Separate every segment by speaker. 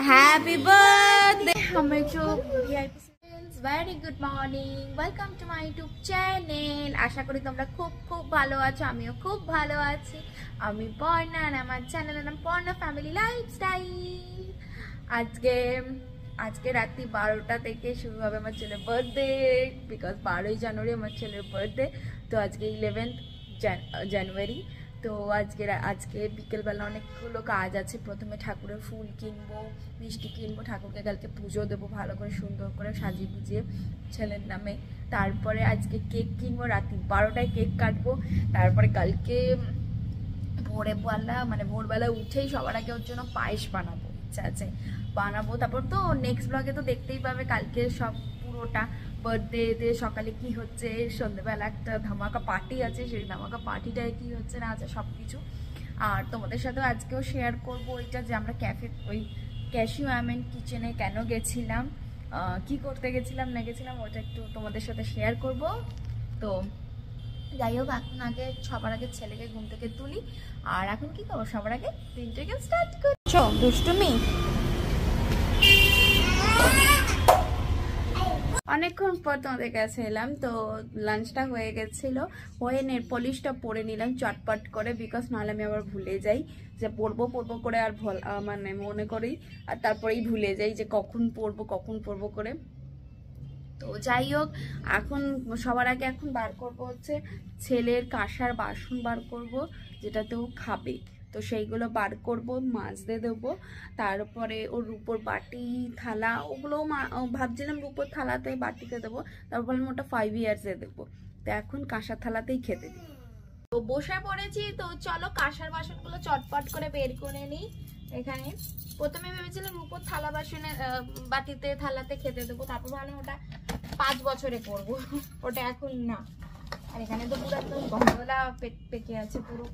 Speaker 1: Happy birthday! Very good morning. Welcome to my YouTube channel. আশা করি তোমরা খুব ভালো আছো, আমিও খুব ভালো আছি। আমি পর্ণা আর আমার চ্যানেলের নাম পর্ণা ফ্যামিলি লাইফস্টাইল। আজকে রাত্রি 12টা থেকে শুরু হবে আমার ছেলের বার্থডে, বিকজ 12ই জানুয়ারি আমার ছেলের বার্থডে। তো আজকে 11th জানুয়ারি। তো আজকে বিকেলবেলা অনেকগুলো কাজ আছে। প্রথমে ঠাকুরের ফুল কিনবো, মিষ্টি কিনবো, ঠাকুরকে কালকে পুজো দেবো ভালো করে সুন্দর করে সাজিয়ে গুজিয়ে ছেলের নামে। তারপরে আজকে কেক কিনবো, রাত্রি 12টায় কেক কাটবো। তারপরে কালকে ভোরবেলা উঠেই সবার আগে ওর জন্য পায়েস বানাবো, ইচ্ছা আছে বানাবো। তারপর তো নেক্সট ব্লগে তো দেখতেই পাবে কালকে সব পুরোটা বার্থডেতে সকালে কি হচ্ছে, সন্ধ্যেবেলা একটা ধামাকা পার্টি আছে, সেই ধামাকা পার্টিটায় কি হচ্ছে না আছে সব কিছু। আর তোমাদের সাথেও আজকেও শেয়ার করবো ওইটা যে আমরা ক্যাশিউ অ্যামেন্ট কিচেনে কেন গেছিলাম, কি করতে গেছিলাম না গেছিলাম, ওটা একটু তোমাদের সাথে শেয়ার করব। তো যাই হোক, এখন সবার আগে ছেলেকে ঘুম থেকে তুলি। আর এখন কি করবো, সবার আগে দিনটাকে স্টার্ট করছো দুষ্টুমি। অনেকক্ষণ পর তোমাদের কাছে এলাম। তো লাঞ্চটা হয়ে গেছিলো, হয়ে নেল পলিশটা পরে নিলাম চটপট করে, বিকজ নাহলে আমি আবার ভুলে যাই যে পরবো করে আর মনে করি, আর তারপরেই ভুলে যাই যে কখন পরবো করে। তো যাই হোক, এখন সবার আগে এখন বার করবো হচ্ছে ছেলের কাঁসার বাসন বার করব, যেটাতেও খাবে। তো সেইগুলো বার করব, মাজতে দেবো। তারপরে ওর রূপোর বাটি থালা ওগুলো ভাবছিলাম রূপোর থালাতে বাটিতে দেবো, তারপরে ওটা 5 ইয়ার্সে দেবো। তো এখন কাঁসার থালাতেই খেতে দিই। তো বসে পড়েছি, তো চলো কাঁসার বাসনগুলো চটপট করে বের করে নিই। এখানে প্রথমে ভেবেছিলাম রূপোর থালা বাসনে বাটিতে থালাতে খেতে দেবো, তারপর ভাবলাম ওটা 5 বছরে করবো, ওটা এখন না। আর এখানে তো পুরো একদম গন্ধলা পেকে আছে পুরো।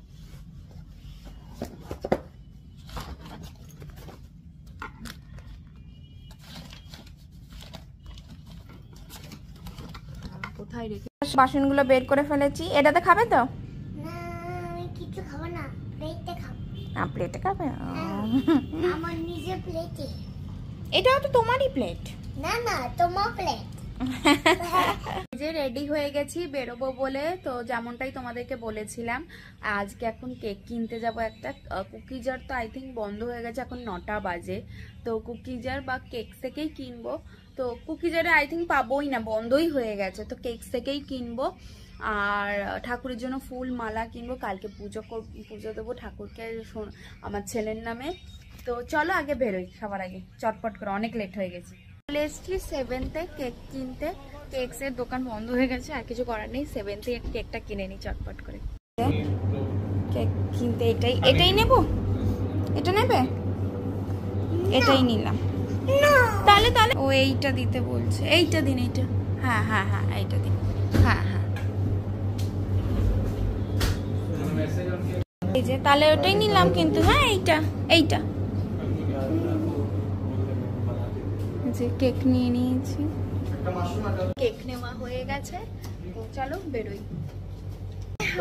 Speaker 1: কোথায় রেখে বাসনগুলো বের করে ফেলেছি। এটাতে খাবে তো?
Speaker 2: না, আমি কিছু খাবো না, প্লেটে খাবো।
Speaker 1: প্লেটে খাবে?
Speaker 2: আমার নিজের প্লেটে।
Speaker 1: এটাও তো তোমারই প্লেট।
Speaker 2: না তোমার প্লেট।
Speaker 1: যে রেডি হয়ে গেছি বেরোবো বলে। তো যেমনটাই তোমাদেরকে বলেছিলাম, আজকে এখন কেক কিনতে যাব একটা। কুকিজার তো আই থিঙ্ক বন্ধ হয়ে গেছে, এখন 9টা বাজে। তো কুকিজার বা কেক থেকেই কিনবো। তো কুকিজারে আই থিঙ্ক পাবোই না, বন্ধই হয়ে গেছে। তো কেক থেকেই কিনবো। আর ঠাকুরের জন্য ফুল মালা কিনবো, কালকে পুজো দেবো ঠাকুরকে আমার ছেলের নামে। তো চলো আগে বেরোই, সবার আগে চটপট করে, অনেক লেট হয়ে গেছে। চলে এসছি 7th কেক কিনতে। কেকসের দোকান বন্ধ হয়ে গেছে, আর কিছু করার নেই। 7th কেকটা কিনে নিই চটপট করে। কেক কিনতে এটাই নেব। এটা নেবে? এটাই নিলাম। তাহলে ও এইটা দিতে বলছে, এইটা দিন, এইটা। হ্যাঁ এইটা দিন। হ্যাঁ এই যে, তাহলে ওটাই নিলাম কিন্তু। হ্যাঁ এইটা যে কেক নিয়ে নিয়েছি, কেক নেওয়া হয়ে গেছে। তো চলো বেরোই।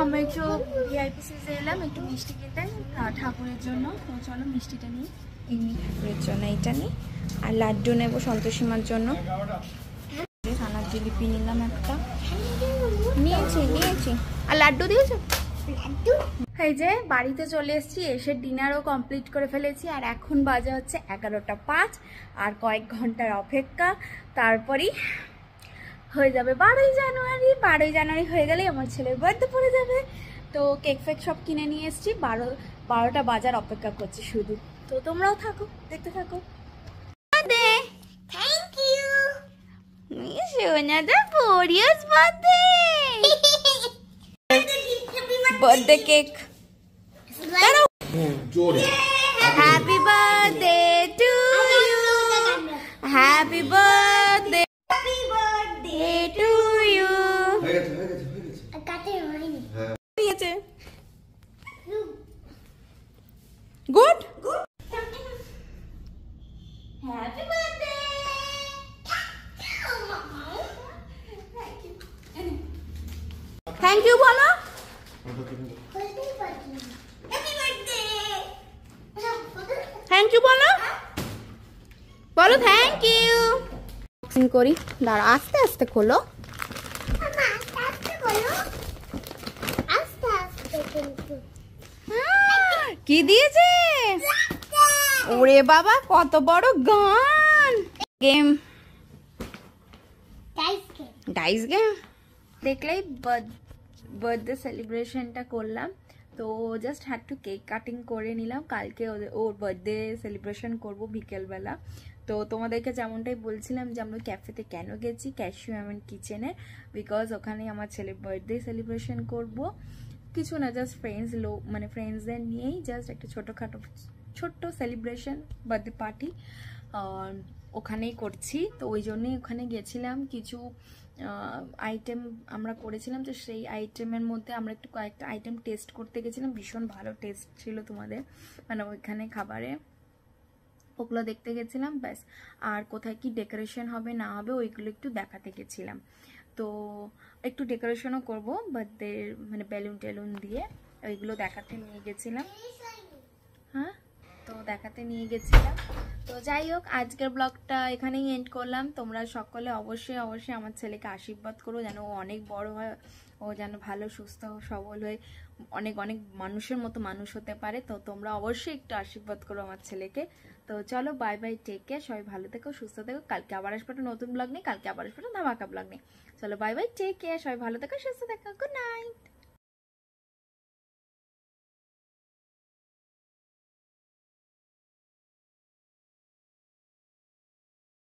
Speaker 1: আমি একটু ভিআইপিসিতে এলাম একটু মিষ্টি কিনতে ঠাকুরের জন্য। তো চলো মিষ্টিটা নিই। এমনি ঠাকুরের জন্য এইটা নিই, আর লাড্ডু নেবো সন্তোষীমার জন্য। ছানার জিলিপি নিলাম একটা, নিয়েছি। আর লাড্ডু দিয়েছো? এই যে বাড়িতে চলে এসেছি, এসে ডিনারও কমপ্লিট করে ফেলেছি। আর এখন বাজে হচ্ছে 11টা 5, আর কয়েক ঘন্টার অপেক্ষা, তারপরেই হয়ে যাবে 12ই জানুয়ারি। 12ই জানুয়ারি হয়ে গেলেই আমার ছেলের বার্থডে পড়ে যাবে। তো কেক ফেক সব কিনে নিয়ে এসেছি, 12টা বাজার অপেক্ষা করছি শুধু। তো তোমরাও থাকো, দেখতে থাকো।
Speaker 2: Thank you.
Speaker 1: সোনাদা পরিয়াস birthday cake. Happy birthday to you, happy birthday to you.
Speaker 2: কাটে হয়নি।
Speaker 1: নিয়েছে। Good. Happy birthday. Thank you বলো। থ্যাংক ইউ বলো। বলো থ্যাংক ইউ করি। দাঁড়া, আস্তে আস্তে খোলো।
Speaker 2: মামা আস্তে আস্তে বলো, আস্তে আস্তে কিন্তু।
Speaker 1: কি দিয়েছে? ওরে বাবা, কত বড় গান! Game, dice game. দেখলেই বার্থডে সেলিব্রেশনটা করলাম, তো just had to cake cutting করে নিলাম। কালকে ওর বার্থডে সেলিব্রেশন করব বিকেলবেলা। তো তোমাদেরকে যেমনটাই বলছিলাম যে আমরা ক্যাফেতে কেন গেছি, ক্যাশিউ অ্যান্ড কিচেনে, বিকজ ওখানে আমার ছেলের বার্থডে সেলিব্রেশন করব। কিছু না, জাস্ট মানে ফ্রেন্ডসদের নিয়েই জাস্ট একটা ছোট্ট সেলিব্রেশন, বার্থডে পার্টি ওখানেই করছি। তো ওই জন্যই ওখানে গেছিলাম। কিছু আইটেম আমরা করেছিলাম, তো সেই আইটেমের মধ্যে আমরা একটু কয়েকটা আইটেম টেস্ট করতে গেছিলাম। ভীষণ ভালো টেস্ট ছিল তোমাদের, মানে ওইখানে খাবারে, ওগুলো দেখতে গেছিলাম ব্যাস। আর কোথায় কি ডেকোরেশন হবে না হবে ওইগুলো একটু দেখাতে গেছিলাম। তো একটু ডেকোরেশনও করবো বার্থডে, মানে বেলুন টেলুন দিয়ে, ওইগুলো দেখাতে নিয়ে গেছিলাম। হ্যাঁ, তো দেখাতে নিয়ে গেছিলাম। তো যাই হোক, আজকের ব্লগটা এখানেই এন্ড করলাম। তোমরা সকলে অবশ্যই আমার ছেলেকে আশীর্বাদ করো যেন ও অনেক বড় হয়, ও যেন ভালো সুস্থ সবল হয়ে অনেক মানুষের মতো মানুষ হতে পারে। তো তোমরা অবশ্যই একটু আশীর্বাদ করো আমার ছেলেকে। তো চলো, বাই বাই, টেক কেয়ার, সবাই ভালো থেকো, সুস্থ থেকো। কালকে আবার আসবে একটা নতুন ব্লগ নিয়ে, কালকে আবার আসবে একটা ধামাকা ব্লগ নিয়ে। চলো বাই বাই, টেক কেয়ার, সবাই ভালো থেকো, সুস্থ থেকো, গুড নাইট।